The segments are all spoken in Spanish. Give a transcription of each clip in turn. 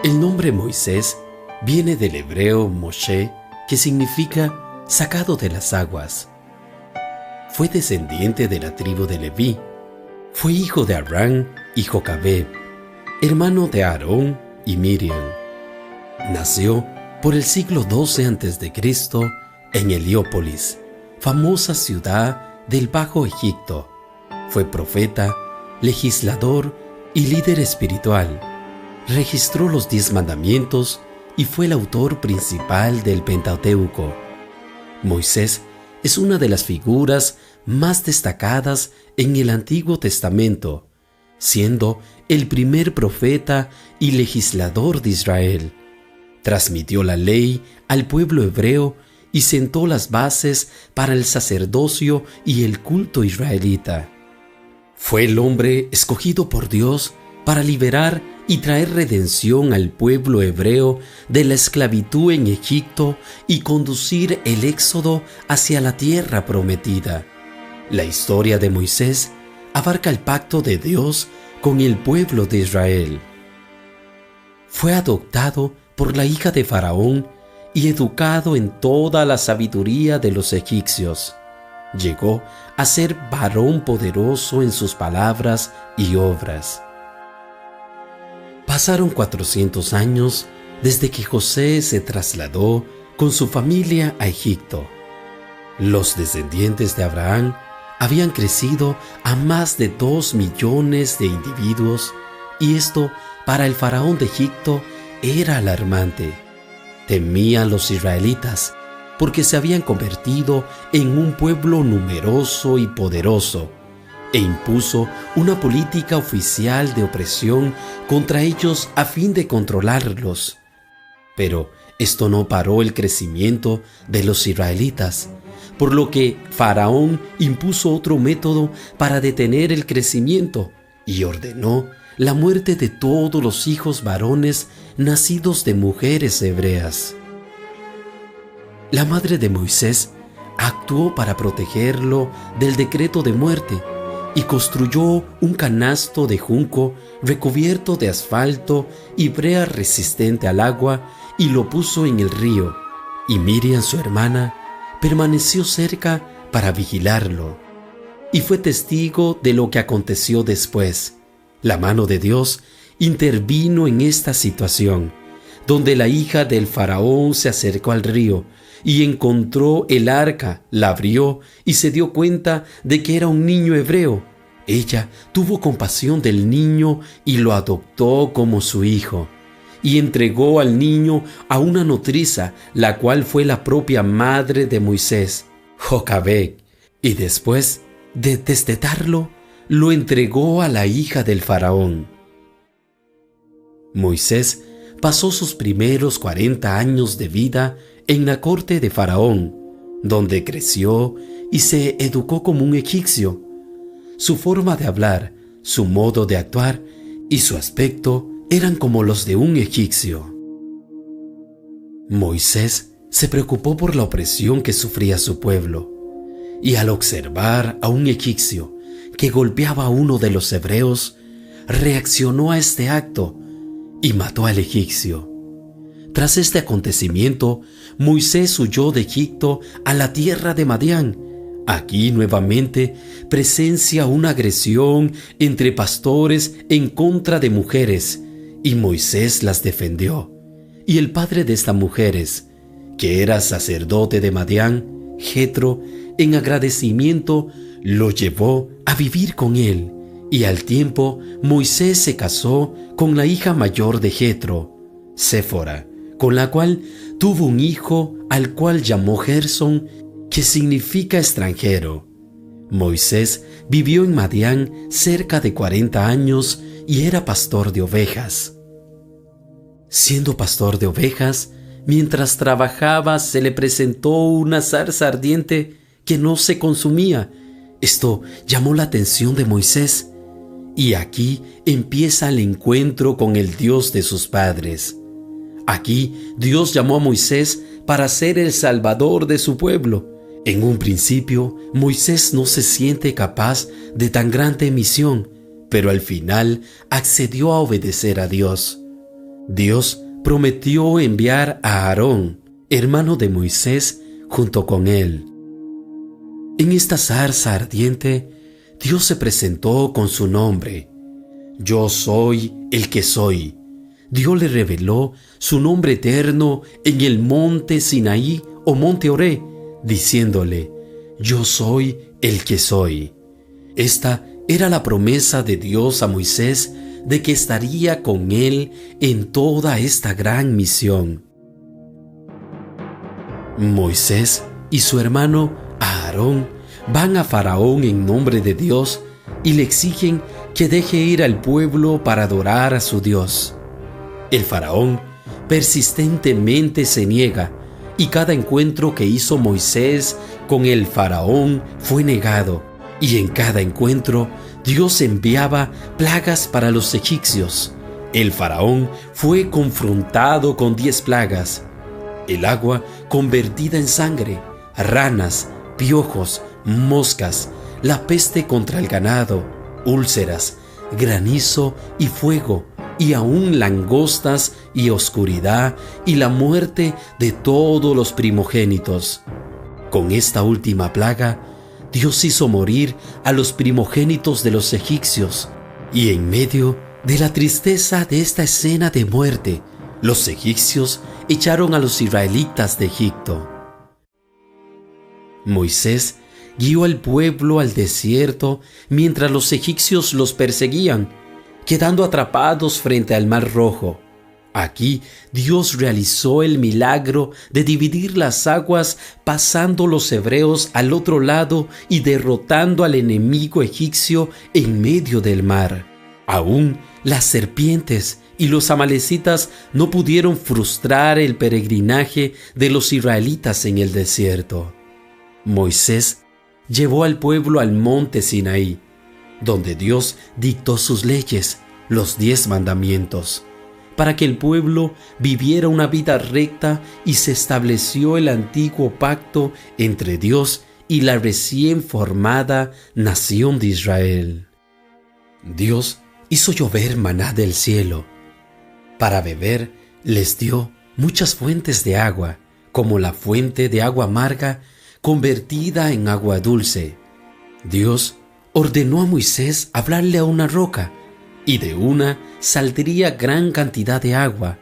El nombre Moisés viene del hebreo Moshe, que significa sacado de las aguas. Fue descendiente de la tribu de Leví. Fue hijo de Abraham y Jocabed, hermano de Aarón y Miriam. Nació por el siglo XII a.C. en Heliópolis, famosa ciudad del Bajo Egipto. Fue profeta, legislador y líder espiritual. Registró los 10 mandamientos y fue el autor principal del Pentateuco. Moisés es una de las figuras más destacadas en el Antiguo Testamento, siendo el primer profeta y legislador de Israel. Transmitió la ley al pueblo hebreo y sentó las bases para el sacerdocio y el culto israelita. Fue el hombre escogido por Dios para liberar y traer redención al pueblo hebreo de la esclavitud en Egipto y conducir el éxodo hacia la tierra prometida. La historia de Moisés abarca el pacto de Dios con el pueblo de Israel. Fue adoptado por la hija de Faraón y educado en toda la sabiduría de los egipcios. Llegó a ser varón poderoso en sus palabras y obras. Pasaron 400 años desde que José se trasladó con su familia a Egipto. Los descendientes de Abraham habían crecido a más de 2 millones de individuos y esto para el faraón de Egipto era alarmante. Temían los israelitas porque se habían convertido en un pueblo numeroso y poderoso e impuso una política oficial de opresión contra ellos a fin de controlarlos. Pero esto no paró el crecimiento de los israelitas, por lo que Faraón impuso otro método para detener el crecimiento y ordenó la muerte de todos los hijos varones nacidos de mujeres hebreas. La madre de Moisés actuó para protegerlo del decreto de muerte y construyó un canasto de junco recubierto de asfalto y brea resistente al agua y lo puso en el río, y Miriam, su hermana, permaneció cerca para vigilarlo, y fue testigo de lo que aconteció después. La mano de Dios intervino en esta situación, donde la hija del faraón se acercó al río y encontró el arca, la abrió y se dio cuenta de que era un niño hebreo. Ella tuvo compasión del niño y lo adoptó como su hijo, y entregó al niño a una nodriza, la cual fue la propia madre de Moisés, Jocabed, y después de destetarlo, lo entregó a la hija del faraón. Moisés pasó sus primeros 40 años de vida en la corte de Faraón, donde creció y se educó como un egipcio. Su forma de hablar, su modo de actuar y su aspecto eran como los de un egipcio. Moisés se preocupó por la opresión que sufría su pueblo, y al observar a un egipcio que golpeaba a uno de los hebreos, reaccionó a este acto y mató al egipcio. Tras este acontecimiento, Moisés huyó de Egipto a la tierra de Madián. Aquí nuevamente presencia una agresión entre pastores en contra de mujeres, y Moisés las defendió. Y el padre de estas mujeres, que era sacerdote de Madián, Jetro, en agradecimiento lo llevó a vivir con él, y al tiempo Moisés se casó con la hija mayor de Jetro, Séfora, con la cual tuvo un hijo al cual llamó Gersón, que significa extranjero. Moisés vivió en Madián cerca de 40 años y era pastor de ovejas. Siendo pastor de ovejas, mientras trabajaba se le presentó una zarza ardiente que no se consumía. Esto llamó la atención de Moisés, y aquí empieza el encuentro con el Dios de sus padres. Aquí Dios llamó a Moisés para ser el salvador de su pueblo. En un principio, Moisés no se siente capaz de tan grande misión, pero al final accedió a obedecer a Dios. Dios prometió enviar a Aarón, hermano de Moisés, junto con él. En esta zarza ardiente, Dios se presentó con su nombre. Yo soy el que soy. Dios le reveló su nombre eterno en el monte Sinaí o monte Oré, diciéndole: yo soy el que soy. Esta era la promesa de Dios a Moisés de que estaría con él en toda esta gran misión. Moisés y su hermano Aarón van a Faraón en nombre de Dios y le exigen que deje ir al pueblo para adorar a su Dios. El Faraón persistentemente se niega, y cada encuentro que hizo Moisés con el Faraón fue negado, y en cada encuentro Dios enviaba plagas para los egipcios. El Faraón fue confrontado con 10 plagas: el agua convertida en sangre, ranas, piojos, moscas, la peste contra el ganado, úlceras, granizo y fuego, y aún langostas y oscuridad, y la muerte de todos los primogénitos. Con esta última plaga, Dios hizo morir a los primogénitos de los egipcios, y en medio de la tristeza de esta escena de muerte, los egipcios echaron a los israelitas de Egipto. Moisés guió al pueblo al desierto mientras los egipcios los perseguían, quedando atrapados frente al Mar Rojo. Aquí Dios realizó el milagro de dividir las aguas, pasando los hebreos al otro lado y derrotando al enemigo egipcio en medio del mar. Aún las serpientes y los amalecitas no pudieron frustrar el peregrinaje de los israelitas en el desierto. Moisés llevó al pueblo al monte Sinaí, donde Dios dictó sus leyes, los 10 mandamientos, para que el pueblo viviera una vida recta, y se estableció el antiguo pacto entre Dios y la recién formada nación de Israel. Dios hizo llover maná del cielo. Para beber les dio muchas fuentes de agua, como la fuente de agua amarga convertida en agua dulce. Dios ordenó a Moisés hablarle a una roca, y de una saldría gran cantidad de agua.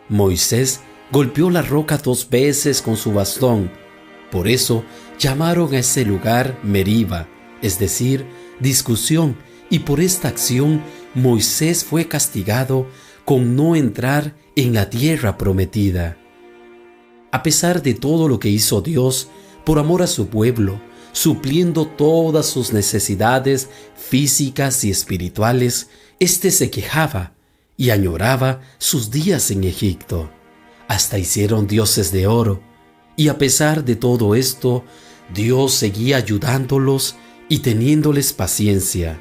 Moisés golpeó la roca 2 veces con su bastón. Por eso llamaron a ese lugar Meriba, es decir, discusión, y por esta acción Moisés fue castigado con no entrar en la tierra prometida. A pesar de todo lo que hizo Dios por amor a su pueblo, supliendo todas sus necesidades físicas y espirituales, éste se quejaba y añoraba sus días en Egipto. Hasta hicieron dioses de oro, y a pesar de todo esto, Dios seguía ayudándolos y teniéndoles paciencia.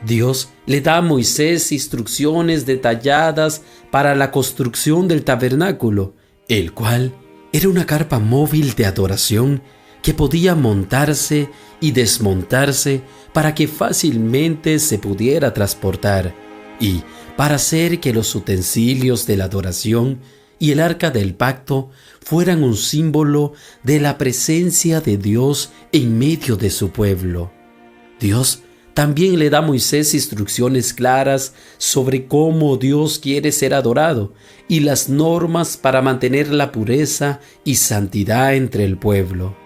Dios le da a Moisés instrucciones detalladas para la construcción del tabernáculo, el cual era una carpa móvil de adoración que podía montarse y desmontarse para que fácilmente se pudiera transportar, y para hacer que los utensilios de la adoración y el arca del pacto fueran un símbolo de la presencia de Dios en medio de su pueblo. Dios también le da a Moisés instrucciones claras sobre cómo Dios quiere ser adorado y las normas para mantener la pureza y santidad entre el pueblo.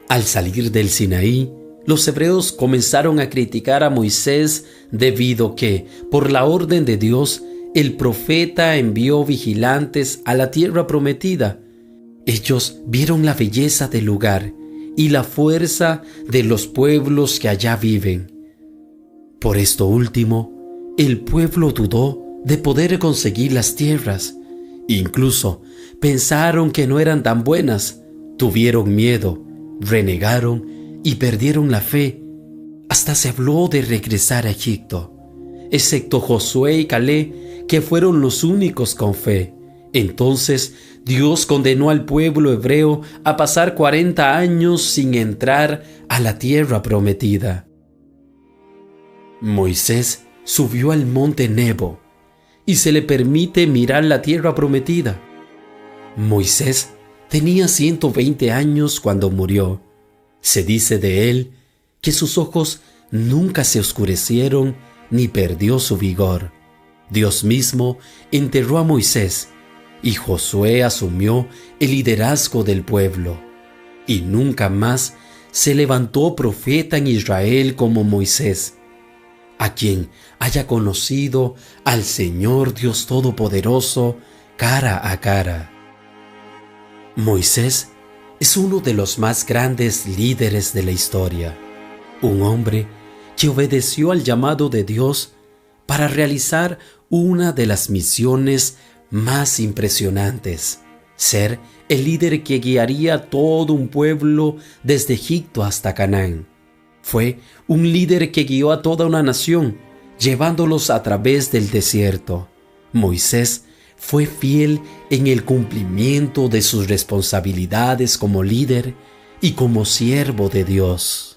Al salir del Sinaí, los hebreos comenzaron a criticar a Moisés debido que, por la orden de Dios, el profeta envió vigilantes a la tierra prometida. Ellos vieron la belleza del lugar y la fuerza de los pueblos que allá viven. Por esto último, el pueblo dudó de poder conseguir las tierras. Incluso pensaron que no eran tan buenas, tuvieron miedo, renegaron y perdieron la fe. Hasta se habló de regresar a Egipto, excepto Josué y Caleb, que fueron los únicos con fe. Entonces Dios condenó al pueblo hebreo a pasar 40 años sin entrar a la tierra prometida. Moisés subió al monte Nebo y se le permite mirar la tierra prometida. Moisés tenía 120 años cuando murió. Se dice de él que sus ojos nunca se oscurecieron ni perdió su vigor. Dios mismo enterró a Moisés y Josué asumió el liderazgo del pueblo. Y nunca más se levantó profeta en Israel como Moisés, a quien haya conocido al Señor Dios Todopoderoso cara a cara. Moisés es uno de los más grandes líderes de la historia, un hombre que obedeció al llamado de Dios para realizar una de las misiones más impresionantes, ser el líder que guiaría a todo un pueblo desde Egipto hasta Canaán. Fue un líder que guió a toda una nación, llevándolos a través del desierto. Moisés fue fiel en el cumplimiento de sus responsabilidades como líder y como siervo de Dios.